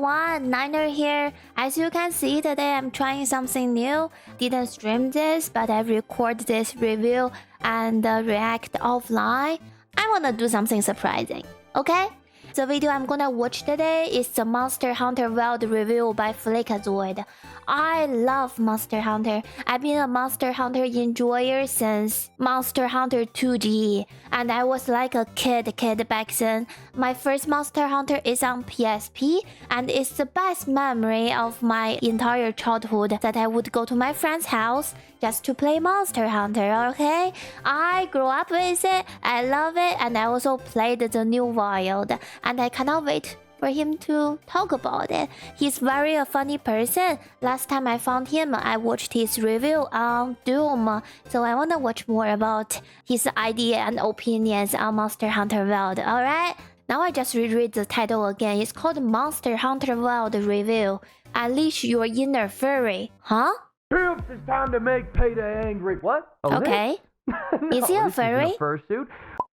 everyone, Niner here. As you can see, today I'm trying something new. Didn't stream this, but I record this review and react offline. I wanna do something surprising, okay? The video I'm gonna watch today is the Monster Hunter World review by FLEEKAZOID. I love Monster Hunter. I've been a Monster Hunter enjoyer since Monster Hunter 2G, and I was like a kid back then. My first Monster Hunter is on PSP, and it's the best memory of my entire childhood that I would go to my friend's house just to play Monster Hunter, okay? I grew up with it, I love it, and I also played the new Wild, and I cannot wait for him to talk about it. He's very a funny person. Last time I found him, I watched his review on Doom, so I wanna watch more about his idea and opinions on Monster Hunter World, alright? Now I just reread the title again. It's called Monster Hunter World Review. Unleash your inner furry. Huh? Troops, it's time to make Payday angry. What? Oh, okay. No, is he a furry? A fursuit.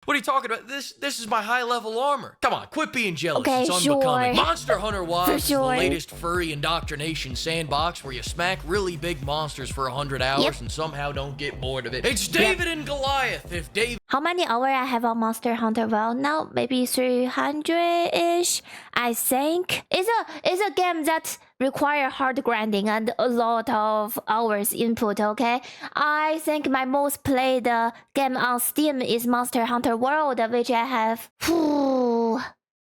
What are you talking about? This is my high-level armor. Come on, quit being jealous. Okay, it's unbecoming. sure. Monster Hunter Wilds is sure. the latest furry indoctrination sandbox where you smack really big monsters for 100 hours and somehow don't get bored of it. It's David and Goliath. If David... How many hours I have on Monster Hunter World now? Maybe 300-ish, I think. It's a game that require hard grinding and a lot of hours input, okay? I think my most played game on Steam is Monster Hunter World, which I have...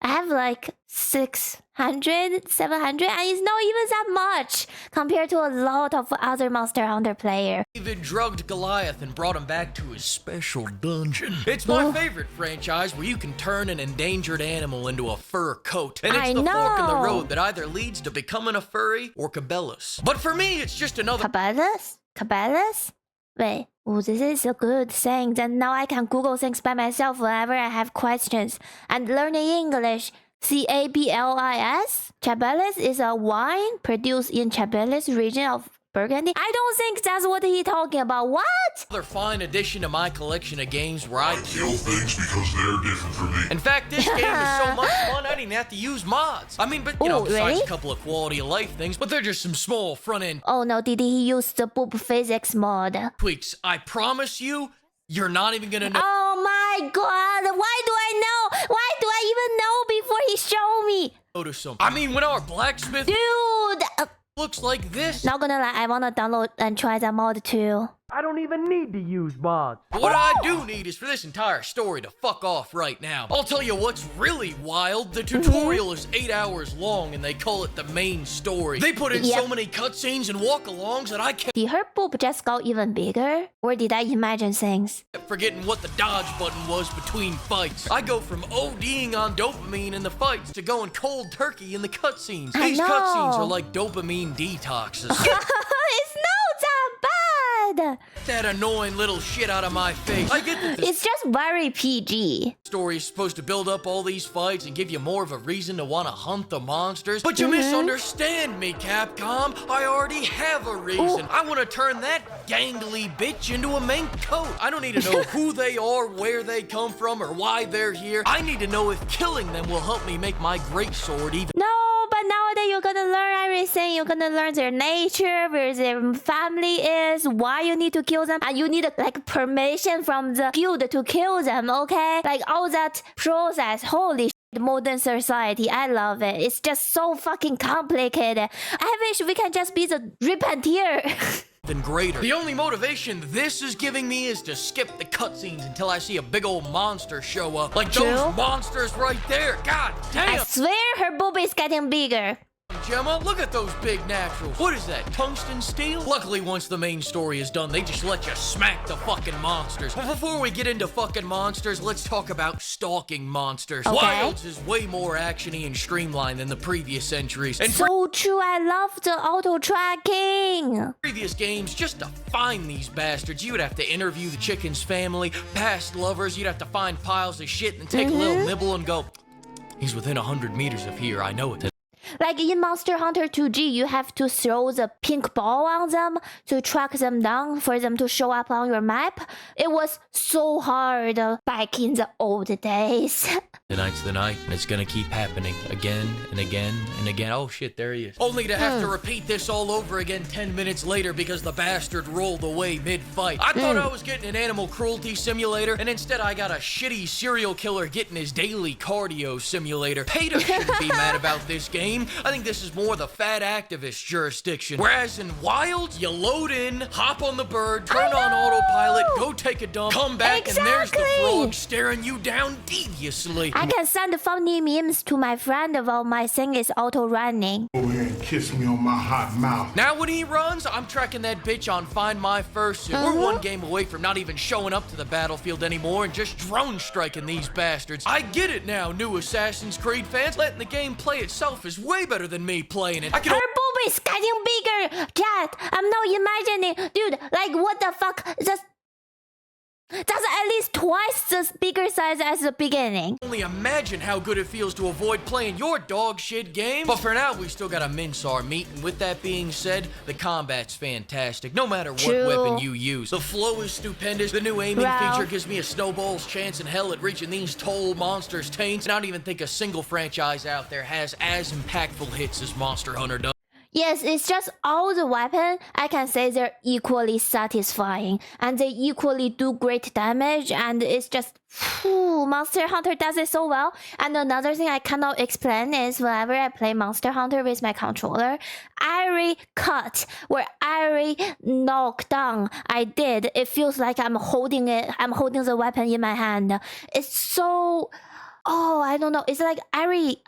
I have like 600, 700, and it's not even that much compared to a lot of other Monster Hunter players. David drugged Goliath and brought him back to his special dungeon. It's my favorite franchise where you can turn an endangered animal into a fur coat. And it's the fork in the road that either leads to becoming a furry or Cabela's. But for me, it's just another... Cabela's? Cabela's? Wait, oh, this is a good thing. Then now I can Google things by myself whenever I have questions. And learning English, Cablis? Cabela's is a wine produced in Cabela's region of Burgundy. I don't think that's what he's talking about. What? Another fine addition to my collection of games where I kill things because they're different from me. In fact, this game is so much fun, I didn't have to use mods. I mean, but you know, besides a couple of quality of life things, but they're just some small front-end... Oh no, did he use the boob physics mod? Tweaks, I promise you, you're not even gonna know... Oh my god, why do I know? Why do I even know before he showed me? Notice something. I mean, when our blacksmith... Dude! Looks like this. Not gonna lie, I wanna download and try that mod too. I don't even need to use mods. But what I do need is for this entire story to fuck off right now. I'll tell you what's really wild. The tutorial is 8 hours long and they call it the main story. They put in so many cutscenes and walk-alongs that I kept... Did her boob just go even bigger? Or did I imagine things? Forgetting what the dodge button was between fights. I go from ODing on dopamine in the fights to going cold turkey in the cutscenes. These cutscenes are like dopamine detoxes. It's not that bad! That annoying little shit out of my face. I get that it's just very PG. Story is supposed to build up all these fights and give you more of a reason to want to hunt the monsters. But you misunderstand me, Capcom. I already have a reason. I want to turn that gangly bitch into a mink coat. I don't need to know who they are, where they come from, or why they're here. I need to know if killing them will help me make my great sword even... No, but nowadays you're gonna learn everything. You're gonna learn their nature, where their family is, why you need to kill them, and you need like permission from the guild to kill them, okay? Like all that process. Holy shit, modern society. I love it. It's just so fucking complicated. I wish we can just be the repenteer. Than greater. The only motivation this is giving me is to skip the cutscenes until I see a big old monster show up. Like those monsters right there. God damn! I swear her boob is getting bigger. Gemma, look at those big naturals. What is that, tungsten steel? Luckily, once the main story is done, they just let you smack the fucking monsters. But before we get into fucking monsters, let's talk about stalking monsters. Okay. Wilds is way more actiony and streamlined than the previous centuries. And so true, I love the auto-tracking. Previous games, just to find these bastards, you would have to interview the chicken's family, past lovers, you'd have to find piles of shit and take a little nibble and go, he's within 100 meters of here, I know it. Like in Monster Hunter 2G, you have to throw the pink ball on them to track them down for them to show up on your map. It was so hard back in the old days. Tonight's the night, and it's gonna keep happening again and again and again. Oh shit, there he is. Only to have to repeat this all over again 10 minutes later because the bastard rolled away mid-fight. I thought I was getting an animal cruelty simulator, and instead I got a shitty serial killer getting his daily cardio simulator. PETA shouldn't be mad about this game. I think this is more the fat activist jurisdiction. Whereas in Wild, you load in, hop on the bird, turn on autopilot, go take a dump, come back, and there's the frog staring you down deviously. I can send funny memes to my friend while my thing is auto-running. Go ahead and kiss me on my hot mouth. Now when he runs, I'm tracking that bitch on Find My Fursuit. We're one game away from not even showing up to the battlefield anymore and just drone striking these bastards. I get it now, new Assassin's Creed fans. Letting the game play itself is way better than me playing it. I can Her boob is getting bigger, Chat. I'm not imagining. Dude, like what the fuck? That's at least twice the bigger size as the beginning. only imagine how good it feels to avoid playing your dog shit game. But for now, we still gotta mince our meat. And with that being said, the combat's fantastic, no matter what weapon you use. The flow is stupendous. The new aiming feature gives me a snowball's chance in hell at reaching these tall monsters' taints. And I don't even think a single franchise out there has as impactful hits as Monster Hunter does. Yes, it's just all the weapons. I can say they're equally satisfying and they equally do great damage, and it's just Monster Hunter does it so well. And another thing I cannot explain is whenever I play Monster Hunter with my controller, every cut or every knockdown I did, it feels like I'm holding the weapon in my hand. It's so, I don't know. It's like every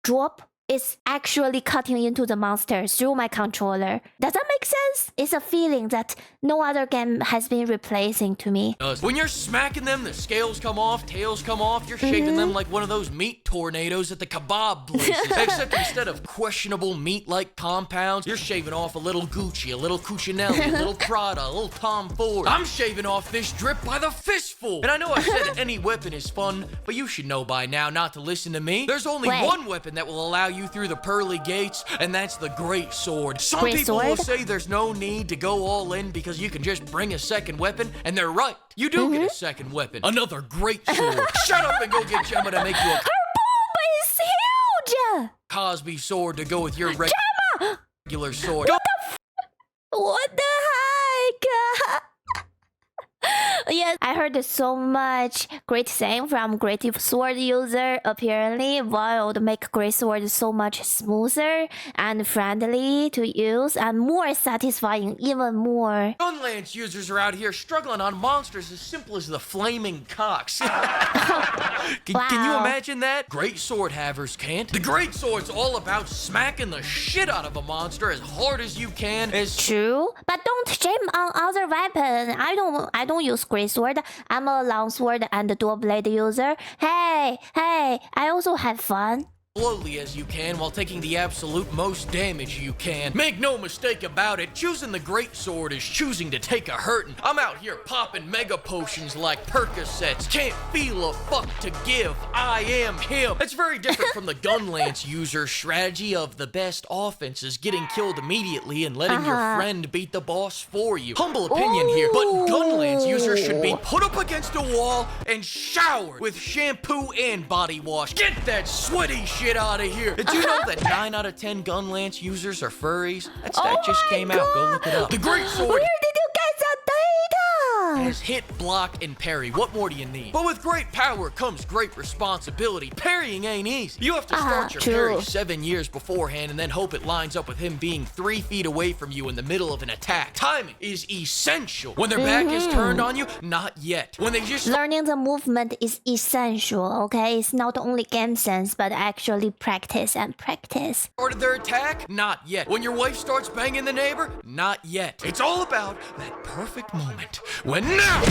drop is actually cutting into the monster through my controller. Does that make sense? It's a feeling that no other game has been replacing to me. When you're smacking them, the scales come off, tails come off, you're shaping them like one of those meat tornadoes at the kebab places. Except instead of questionable meat-like compounds, you're shaving off a little Gucci, a little Cucinelli, a little Prada, a little Tom Ford. I'm shaving off this drip by the fistful. And I know I said any weapon is fun, but you should know by now not to listen to me. There's only one weapon that will allow you through the pearly gates, and that's the Great Sword. Some people will say there's no need to go all in because you can just bring a second weapon, and they're right. You do get a second weapon. Another Great Sword. Shut up and go get Gemma to make you a Boob is huge! Cosby sword to go with your regular sword. What the heck? Yes, I heard so much great thing from Great Sword user. Apparently, Wild make Great Sword so much smoother and friendly to use and more satisfying, even more. Gunlance users are out here struggling on monsters as simple as the flaming cocks. Can you imagine that? Great Sword havers can't. The Great Sword's all about smacking the shit out of a monster as hard as you can. True, but don't shame on other weapons. I don't use Great Sword. I'm a longsword and dual blade user. Hey, I also have fun. Slowly as you can while taking the absolute most damage you can. Make no mistake about it, choosing the Great Sword is choosing to take a hurtin'. I'm out here popping mega potions like Percocets. Can't feel a fuck to give. I am him. It's very different from the Gunlance user strategy of the best offense is getting killed immediately and letting your friend beat the boss for you. Humble opinion here, but Gunlance users should be put up against a wall and showered with shampoo and body wash. Get that sweaty shit out of here. Did you know that 9 out of 10 Gunlance users are furries? That stat just came out. Go look it up. The Great Sword. Where did you get that data? Has hit, block, and parry. What more do you need? But with great power comes great responsibility. Parrying ain't easy. You have to start your parry 7 years beforehand and then hope it lines up with him being 3 feet away from you in the middle of an attack. Timing is essential. When their back is turned on you, not yet. When they just learning the movement is essential, okay? It's not only game sense, but actually practice and practice. Started their attack? Not yet. When your wife starts banging the neighbor? Not yet. It's all about that perfect moment. When now!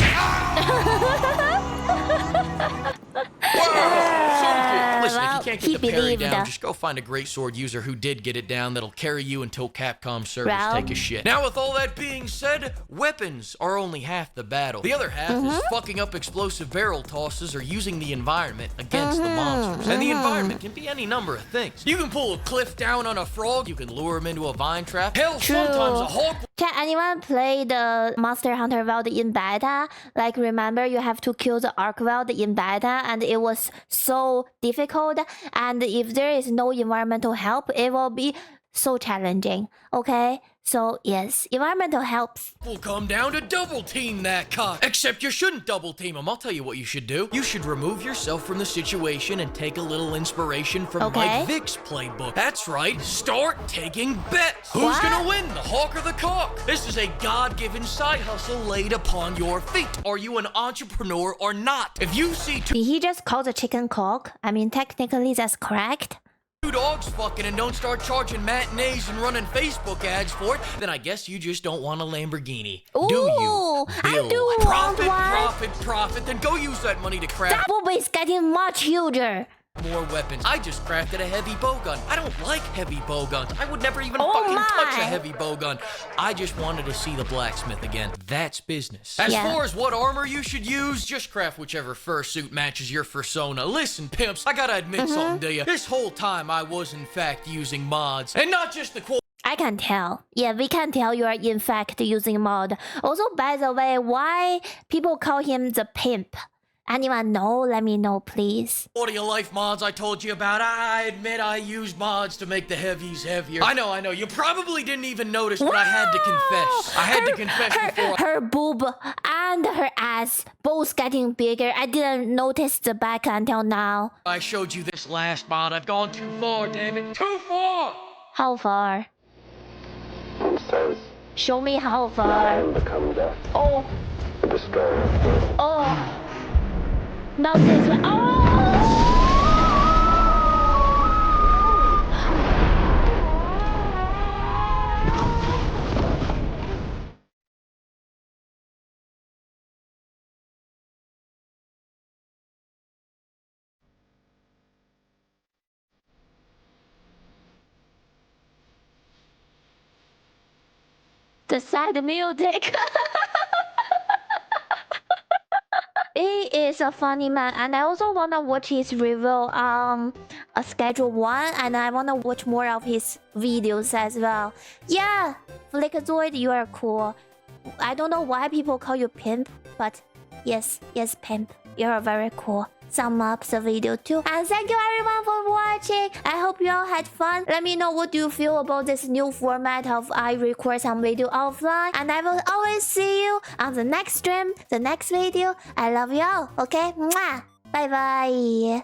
Listen, if you can't get the parry down, just go find a Great Sword user who did get it down that'll carry you until Capcom servers take a shit. Now, with all that being said, weapons are only half the battle. The other half is fucking up explosive barrel tosses or using the environment against the monsters. And the environment can be any number of things. You can pull a cliff down on a frog, you can lure him into a vine trap. Hell, sometimes a hawk Chat, anyone play the Monster Hunter World in beta? Like, remember you have to kill the Ark World in beta, and it was so difficult. And if there is no environmental help, it will be so challenging. Okay, so yes, environmental helps. Will come down to double team that cock. Except you shouldn't double team him. I'll tell you what you should do. You should remove yourself from the situation and take a little inspiration from Mike Vick's playbook. That's right. Start taking bets. Who's gonna win, the hawk or the cock? This is a God-given side hustle laid upon your feet. Are you an entrepreneur or not? If you see Did he just call the chicken cock? I mean, technically that's correct. two dogs fucking and don't start charging matinees and running Facebook ads for it, then I guess you just don't want a Lamborghini. Ooh, do you? I Bill? do want Profit, one. profit, profit. Then go use that money to craft That boob is getting much huger. more weapons. I just crafted a heavy bowgun. I don't like heavy bowguns. I would never even Oh fucking my. touch a heavy bowgun. I just wanted to see the blacksmith again. That's business. As Yeah. far as what armor you should use, just craft whichever fursuit matches your fursona. Listen, pimps, I gotta admit something to you. This whole time I was in fact using mods, and not just the quote. I can tell. Yeah, we can tell you are in fact using mod. Also, by the way, why people call him the pimp? Anyone know? Let me know, please. Audio life mods I told you about. I admit I use mods to make the heavies heavier. I know. You probably didn't even notice, but I had to confess. I had to confess before. Her boob and her ass both getting bigger. I didn't notice the back until now. I showed you this last mod. I've gone too far, damn it. Too far! How far? Show me how far. Oh. Oh. Not this way. Oh! The sad music. He is a funny man, and I also wanna watch his review on a Schedule 1, and I wanna watch more of his videos as well. Yeah, FLEEKAZOID, you are cool. I don't know why people call you pimp, but yes, pimp. You're very cool. Sum up the video too. And thank you everyone for watching. I hope you all had fun. Let me know what do you feel about this new format of I record some video offline. And I will always see you on the next stream, the next video. I love you all. Okay? Mwah! Bye bye.